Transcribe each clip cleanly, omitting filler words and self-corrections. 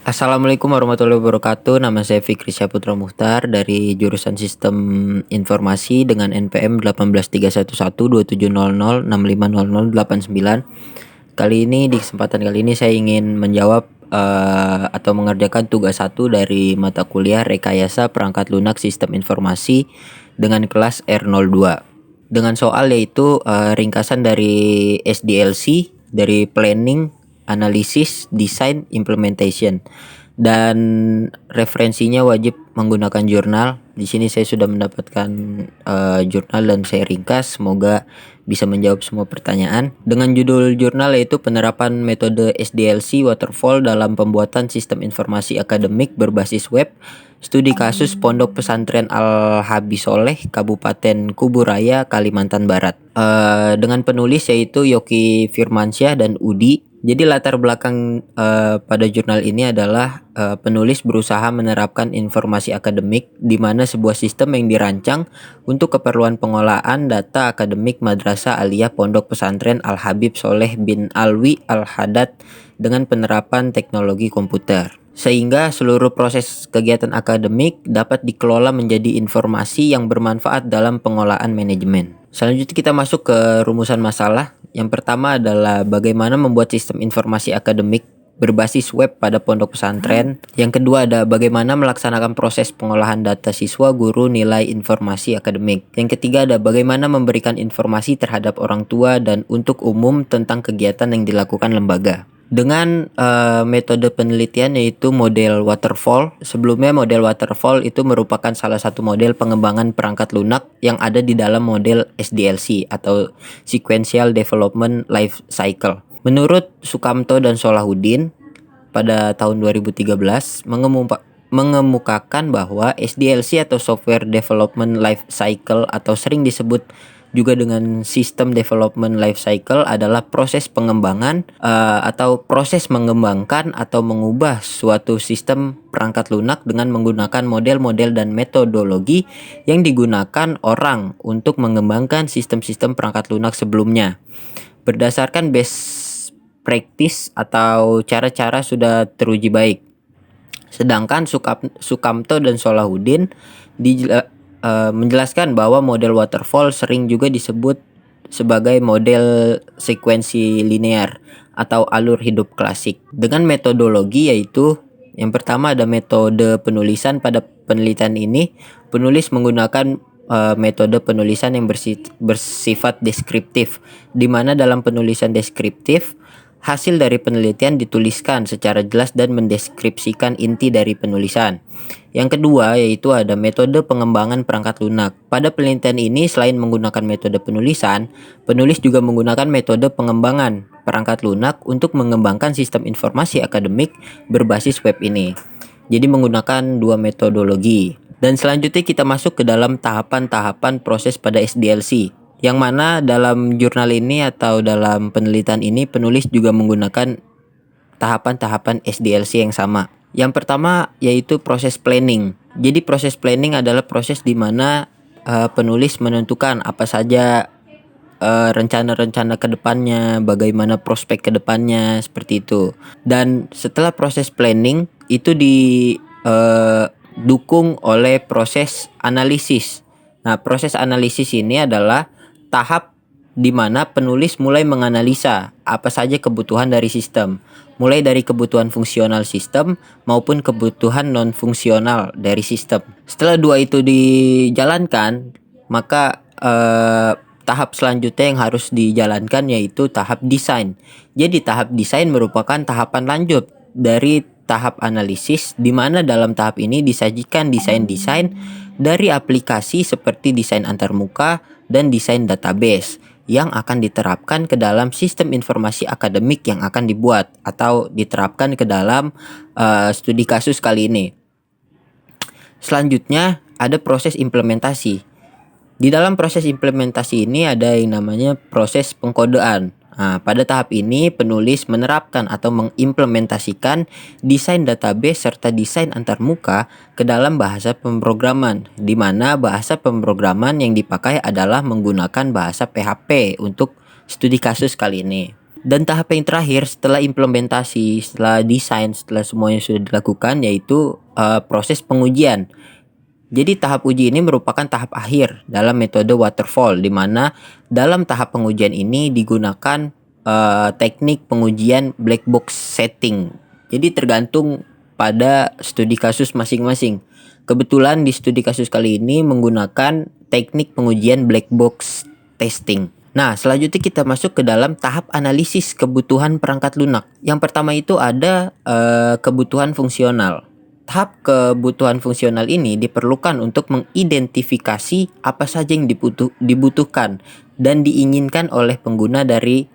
Assalamualaikum warahmatullahi wabarakatuh. Nama saya Fikri Syahputra Muhtar dari jurusan Sistem Informasi dengan NPM 183112700650089. Di kesempatan kali ini saya ingin menjawab atau mengerjakan tugas satu dari mata kuliah Rekayasa Perangkat Lunak Sistem Informasi dengan kelas R02. Dengan soal yaitu ringkasan dari SDLC, dari Planning, Analisis, Design, Implementation, dan referensinya wajib menggunakan jurnal. Di sini saya sudah mendapatkan jurnal dan saya ringkas. Semoga bisa menjawab semua pertanyaan. Dengan judul jurnal yaitu penerapan metode SDLC Waterfall dalam pembuatan sistem informasi akademik berbasis web. Studi kasus Pondok Pesantren Al-Habis Soleh, Kabupaten Kuburaya, Kalimantan Barat. Dengan penulis yaitu Yoki Firmansyah dan Udi. Jadi latar belakang pada jurnal ini adalah penulis berusaha menerapkan informasi akademik di mana sebuah sistem yang dirancang untuk keperluan pengolahan data akademik Madrasah Aliyah Pondok Pesantren Al-Habib Soleh bin Alwi Al-Hadad dengan penerapan teknologi komputer. Sehingga seluruh proses kegiatan akademik dapat dikelola menjadi informasi yang bermanfaat dalam pengolahan manajemen. Selanjutnya kita masuk ke rumusan masalah. Yang pertama adalah bagaimana membuat sistem informasi akademik berbasis web pada pondok pesantren. Yang kedua ada bagaimana melaksanakan proses pengolahan data siswa, guru, nilai informasi akademik. Yang ketiga ada bagaimana memberikan informasi terhadap orang tua dan untuk umum tentang kegiatan yang dilakukan lembaga. Dengan metode penelitian yaitu model waterfall. Sebelumnya model waterfall itu merupakan salah satu model pengembangan perangkat lunak yang ada di dalam model SDLC atau Sequential Development Life Cycle. Menurut Sukamto dan Solahuddin pada tahun 2013 mengemukakan bahwa SDLC atau Software Development Life Cycle atau sering disebut juga dengan System Development Life Cycle adalah proses pengembangan atau proses mengembangkan atau mengubah suatu sistem perangkat lunak dengan menggunakan model-model dan metodologi yang digunakan orang untuk mengembangkan sistem-sistem perangkat lunak sebelumnya berdasarkan best practice atau cara-cara sudah teruji baik. Sedangkan Sukamto dan Solahuddin menjelaskan bahwa model waterfall sering juga disebut sebagai model sekuensi linear atau alur hidup klasik dengan metodologi yaitu yang pertama ada metode penulisan. Pada penelitian ini penulis menggunakan metode penulisan yang bersifat deskriptif, di mana dalam penulisan deskriptif hasil dari penelitian dituliskan secara jelas dan mendeskripsikan inti dari penulisan. Yang kedua yaitu ada metode pengembangan perangkat lunak. Pada penelitian ini selain menggunakan metode penulisan, penulis juga menggunakan metode pengembangan perangkat lunak untuk mengembangkan sistem informasi akademik berbasis web ini. Jadi menggunakan dua metodologi. Dan selanjutnya kita masuk ke dalam tahapan-tahapan proses pada SDLC. Yang mana dalam jurnal ini atau dalam penelitian ini penulis juga menggunakan tahapan-tahapan SDLC yang sama. Yang pertama yaitu proses planning. Jadi proses planning adalah proses di mana penulis menentukan apa saja rencana-rencana ke depannya, bagaimana prospek ke depannya, seperti itu. Dan setelah proses planning itu didukung oleh proses analisis. Nah, proses analisis ini adalah tahap di mana penulis mulai menganalisa apa saja kebutuhan dari sistem, mulai dari kebutuhan fungsional sistem maupun kebutuhan non-fungsional dari sistem. Setelah dua itu dijalankan, maka tahap selanjutnya yang harus dijalankan yaitu tahap desain. Jadi tahap desain merupakan tahapan lanjut dari tahap analisis, di mana dalam tahap ini disajikan desain-desain dari aplikasi seperti desain antarmuka dan desain database yang akan diterapkan ke dalam sistem informasi akademik yang akan dibuat atau diterapkan ke dalam studi kasus kali ini. Selanjutnya ada proses implementasi. Di dalam proses implementasi ini ada yang namanya proses pengkodean. Nah, pada tahap ini penulis menerapkan atau mengimplementasikan desain database serta desain antarmuka ke dalam bahasa pemrograman, di mana bahasa pemrograman yang dipakai adalah menggunakan bahasa PHP untuk studi kasus kali ini. Dan tahap yang terakhir setelah implementasi, setelah desain, setelah semuanya sudah dilakukan, yaitu proses pengujian. Jadi tahap uji ini merupakan tahap akhir dalam metode waterfall, di mana dalam tahap pengujian ini digunakan teknik pengujian black box setting. Jadi tergantung pada studi kasus masing-masing. Kebetulan di studi kasus kali ini menggunakan teknik pengujian black box testing. Nah, selanjutnya kita masuk ke dalam tahap analisis kebutuhan perangkat lunak. Yang pertama itu ada kebutuhan fungsional. Tahap kebutuhan fungsional ini diperlukan untuk mengidentifikasi apa saja yang dibutuhkan dan diinginkan oleh pengguna dari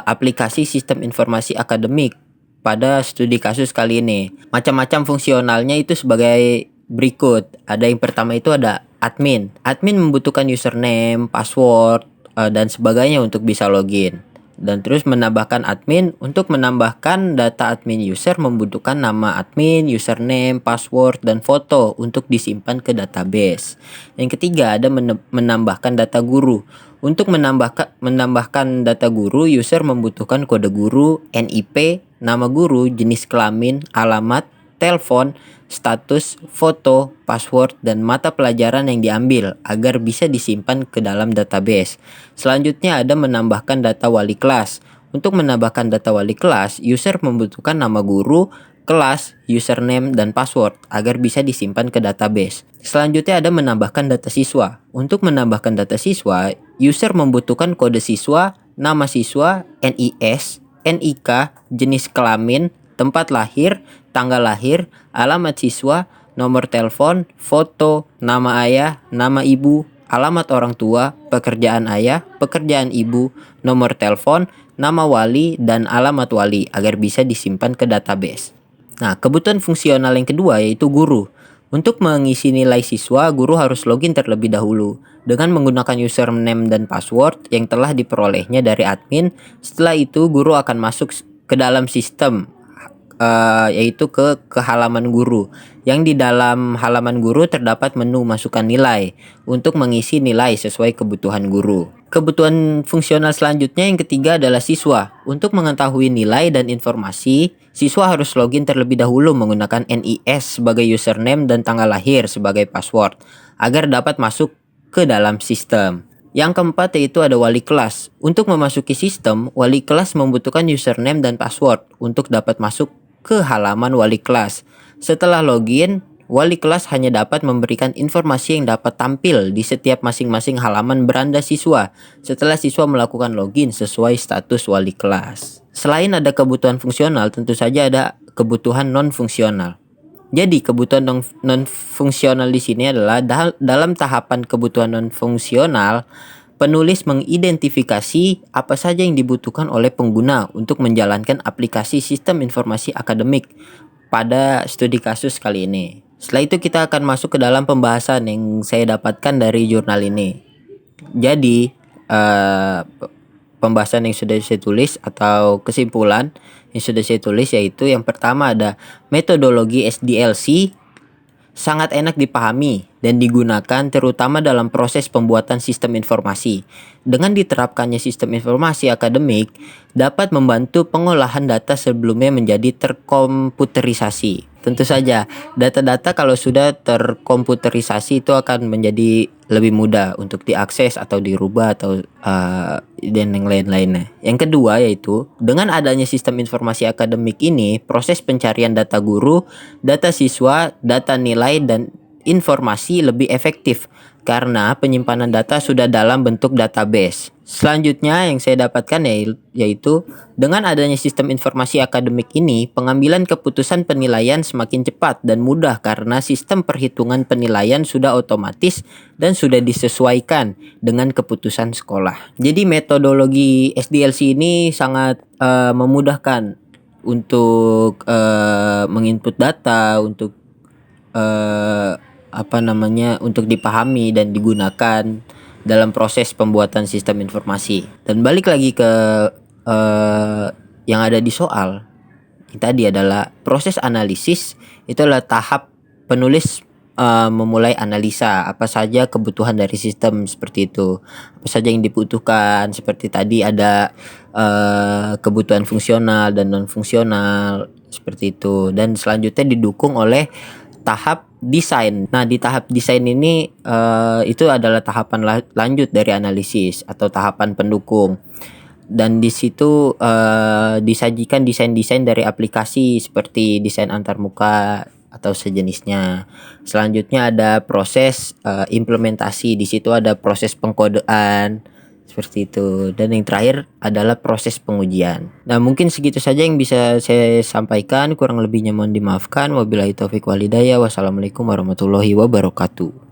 aplikasi sistem informasi akademik pada studi kasus kali ini. Macam-macam fungsionalnya itu sebagai berikut. Ada yang pertama itu ada admin. Admin membutuhkan username, password, dan sebagainya untuk bisa login. Dan terus menambahkan admin. Untuk menambahkan data admin user membutuhkan nama admin, username, password, dan foto untuk disimpan ke database. Yang ketiga ada menambahkan data guru. Untuk menambahkan data guru, user membutuhkan kode guru, NIP, nama guru, jenis kelamin, alamat, telepon, status, foto, password, dan mata pelajaran yang diambil agar bisa disimpan ke dalam database. Selanjutnya ada menambahkan data wali kelas. Untuk menambahkan data wali kelas, user membutuhkan nama guru, kelas, username, dan password agar bisa disimpan ke database. Selanjutnya ada menambahkan data siswa. Untuk menambahkan data siswa, user membutuhkan kode siswa, nama siswa, NIS, NIK, jenis kelamin, tempat lahir, tanggal lahir, alamat siswa, nomor telepon, foto, nama ayah, nama ibu, alamat orang tua, pekerjaan ayah, pekerjaan ibu, nomor telepon, nama wali, dan alamat wali agar bisa disimpan ke database. Nah, kebutuhan fungsional yang kedua yaitu guru. Untuk mengisi nilai siswa, guru harus login terlebih dahulu dengan menggunakan username dan password yang telah diperolehnya dari admin. Setelah itu, guru akan masuk ke dalam sistem, yaitu ke halaman guru. Yang di dalam halaman guru terdapat menu masukkan nilai untuk mengisi nilai sesuai kebutuhan guru. Kebutuhan fungsional selanjutnya yang ketiga adalah siswa. Untuk mengetahui nilai dan informasi, siswa harus login terlebih dahulu menggunakan NIS sebagai username dan tanggal lahir sebagai password agar dapat masuk ke dalam sistem. Yang keempat yaitu ada wali kelas. Untuk memasuki sistem, wali kelas membutuhkan username dan password untuk dapat masuk ke halaman wali kelas. Setelah login, wali kelas hanya dapat memberikan informasi yang dapat tampil di setiap masing-masing halaman beranda siswa setelah siswa melakukan login sesuai status wali kelas. Selain ada kebutuhan fungsional, tentu saja ada kebutuhan non-fungsional. Jadi kebutuhan non-fungsional di sini adalah dalam tahapan kebutuhan non-fungsional, penulis mengidentifikasi apa saja yang dibutuhkan oleh pengguna untuk menjalankan aplikasi sistem informasi akademik pada studi kasus kali ini. Setelah itu kita akan masuk ke dalam pembahasan yang saya dapatkan dari jurnal ini. Jadi pembahasan yang sudah saya tulis atau kesimpulan yang sudah saya tulis yaitu yang pertama ada metodologi SDLC sangat enak dipahami dan digunakan terutama dalam proses pembuatan sistem informasi. Dengan diterapkannya sistem informasi akademik dapat membantu pengolahan data sebelumnya menjadi terkomputerisasi. Tentu saja, data-data kalau sudah terkomputerisasi itu akan menjadi lebih mudah untuk diakses atau dirubah atau dan yang lain-lainnya. Yang kedua yaitu dengan adanya sistem informasi akademik ini, proses pencarian data guru, data siswa, data nilai dan informasi lebih efektif karena penyimpanan data sudah dalam bentuk database. Selanjutnya yang saya dapatkan yaitu dengan adanya sistem informasi akademik ini, pengambilan keputusan penilaian semakin cepat dan mudah karena sistem perhitungan penilaian sudah otomatis dan sudah disesuaikan dengan keputusan sekolah. Jadi metodologi SDLC ini sangat memudahkan untuk menginput data, untuk untuk dipahami dan digunakan dalam proses pembuatan sistem informasi. Dan balik lagi ke yang ada di soal yang tadi adalah proses analisis. Itu adalah tahap penulis memulai analisa apa saja kebutuhan dari sistem seperti itu. Apa saja yang dibutuhkan seperti tadi ada kebutuhan fungsional dan non fungsional seperti itu. Dan selanjutnya didukung oleh tahap desain. Nah, di tahap desain ini itu adalah tahapan lanjut dari analisis atau tahapan pendukung. Dan di situ disajikan desain-desain dari aplikasi seperti desain antarmuka atau sejenisnya. Selanjutnya ada proses implementasi. Di situ ada proses pengkodean seperti itu. Dan yang terakhir adalah proses pengujian. Nah, mungkin segitu saja yang bisa saya sampaikan. Kurang lebihnya mohon dimaafkan. Wabillahi taufik walhidayah. Wassalamualaikum warahmatullahi wabarakatuh.